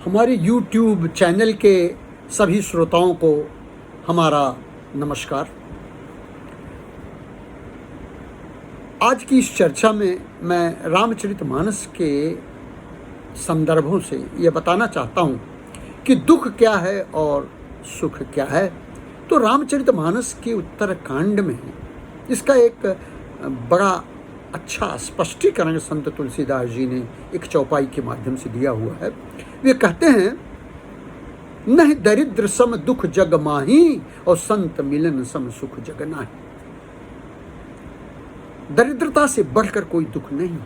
हमारे YouTube channel के सभी श्रोताओं को हमारा नमस्कार। आज की इस चर्चा में मैं रामचरितमानस के संदर्भों से ये बताना चाहता हूँ कि दुख क्या है और सुख क्या है। तो रामचरितमानस के उत्तरकांड में इसका एक बड़ा अच्छा स्पष्टीकरण संत तुलसीदास जी ने एक चौपाई के माध्यम से दिया हुआ है। वे कहते हैं, नहीं दरिद्र सम दुख जग माही और संत मिलन सम सुख जग नाही। दरिद्रता से बढ़कर कोई दुख नहीं।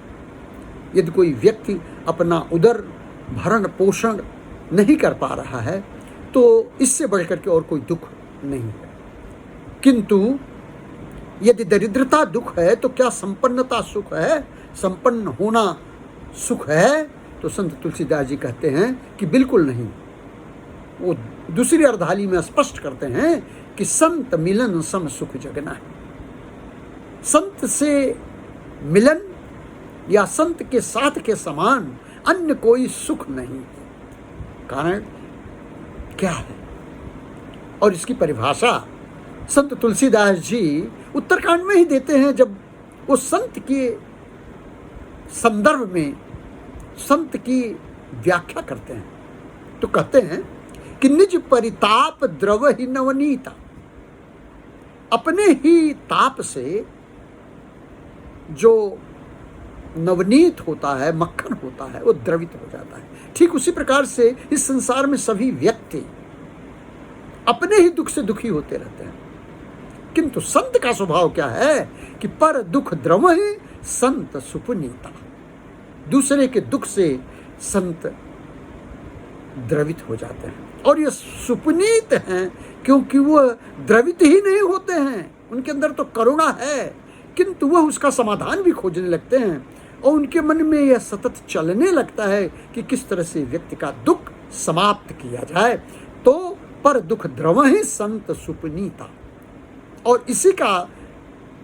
यदि कोई व्यक्ति अपना उदर भरण पोषण नहीं कर पा रहा है तो इससे बढ़कर के और कोई दुख नहीं है। किंतु यदि दरिद्रता दुख है तो क्या संपन्नता सुख है? संपन्न होना सुख है? तो संत तुलसीदास जी कहते हैं कि बिल्कुल नहीं। वो दूसरी अर्धाली में स्पष्ट करते हैं कि संत मिलन सम सुख जग नाही। संत से मिलन या संत के साथ के समान अन्य कोई सुख नहीं। कारण क्या है? और इसकी परिभाषा संत तुलसीदास जी उत्तरकांड में ही देते हैं। जब वो संत के संदर्भ में संत की व्याख्या करते हैं तो कहते हैं कि निज परिताप द्रव ही नवनीता। अपने ही ताप से जो नवनीत होता है, मक्खन होता है, वो द्रवित हो जाता है। ठीक उसी प्रकार से इस संसार में सभी व्यक्ति अपने ही दुख से दुखी होते रहते हैं। किंतु संत का स्वभाव क्या है कि पर दुख द्रव है संत सुपुनीता। दूसरे के दुख से संत द्रवित हो जाते हैं और ये सुपुनीत हैं क्योंकि वह द्रवित ही नहीं होते हैं। उनके अंदर तो करुणा है किंतु वह उसका समाधान भी खोजने लगते हैं और उनके मन में यह सतत चलने लगता है कि किस तरह से व्यक्ति का दुख समाप्त किया जाए। तो पर दुख द्रव ही संत सुपुनीता। और इसी का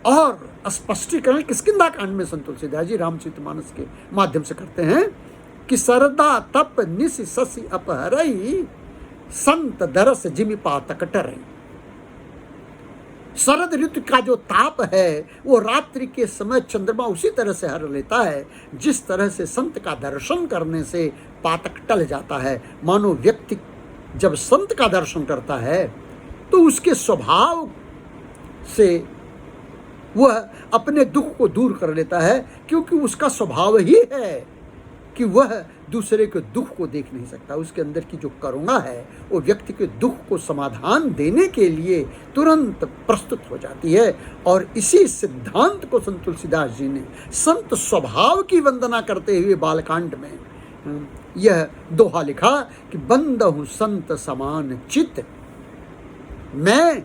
और स्पष्टीकरण किष्किंधा कांड में संत तुलसीदास जी रामचरितमानस के माध्यम से करते हैं कि सरदा तप निसि ससी अपहरई संत दरस जिमि पातक टरई। शरद ऋतु का जो ताप है वो रात्रि के समय चंद्रमा उसी तरह से हर लेता है जिस तरह से संत का दर्शन करने से पातक टल जाता है। मानो व्यक्ति जब संत का दर्शन करता है तो उसके स्वभाव से वह अपने दुख को दूर कर लेता है क्योंकि उसका स्वभाव ही है कि वह दूसरे के दुख को देख नहीं सकता। उसके अंदर की जो करुणा है वो व्यक्ति के दुख को समाधान देने के लिए तुरंत प्रस्तुत हो जाती है। और इसी सिद्धांत को संत तुलसीदास जी ने संत स्वभाव की वंदना करते हुए बालकांड में यह दोहा लिखा कि बंदहु संत समान चित। मैं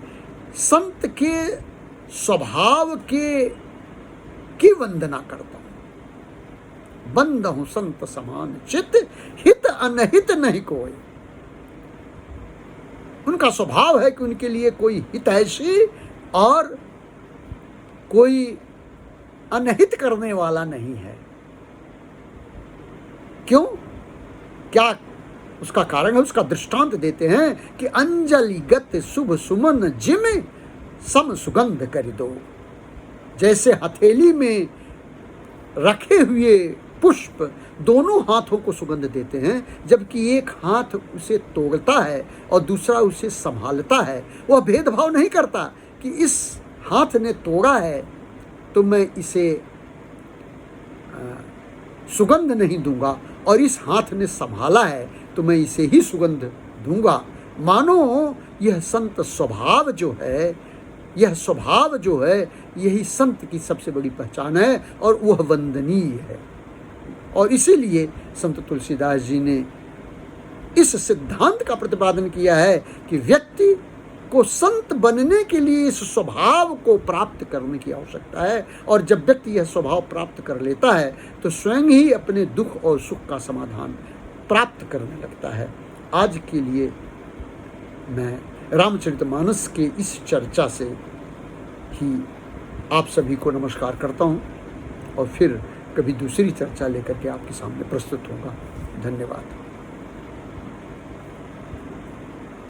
संत के स्वभाव की वंदना करता हूं। बंद हूं संत समान चित, हित अनहित नहीं कोई। उनका स्वभाव है कि उनके लिए कोई हितैषी और कोई अनहित करने वाला नहीं है। क्यों? क्या उसका कारण है? उसका दृष्टांत देते हैं कि अंजलि गत शुभ सुमन जिम सम सुगंध कर दो। जैसे हथेली में रखे हुए पुष्प दोनों हाथों को सुगंध देते हैं, जबकि एक हाथ उसे तोड़ता है और दूसरा उसे संभालता है। वह भेदभाव नहीं करता कि इस हाथ ने तोड़ा है तो मैं इसे सुगंध नहीं दूंगा और इस हाथ ने संभाला है तो मैं इसे ही सुगंध दूंगा। मानो यह संत स्वभाव जो है, यह स्वभाव जो है यही संत की सबसे बड़ी पहचान है और वह वंदनीय है। और इसीलिए संत तुलसीदास जी ने इस सिद्धांत का प्रतिपादन किया है कि व्यक्ति को संत बनने के लिए इस स्वभाव को प्राप्त करने की आवश्यकता है। और जब व्यक्ति यह स्वभाव प्राप्त कर लेता है तो स्वयं ही अपने दुख और सुख का समाधान प्राप्त करने लगता है। आज के लिए मैं रामचरितमानस के इस चर्चा से ही आप सभी को नमस्कार करता हूँ और फिर कभी दूसरी चर्चा लेकर के आपके सामने प्रस्तुत होगा। धन्यवाद।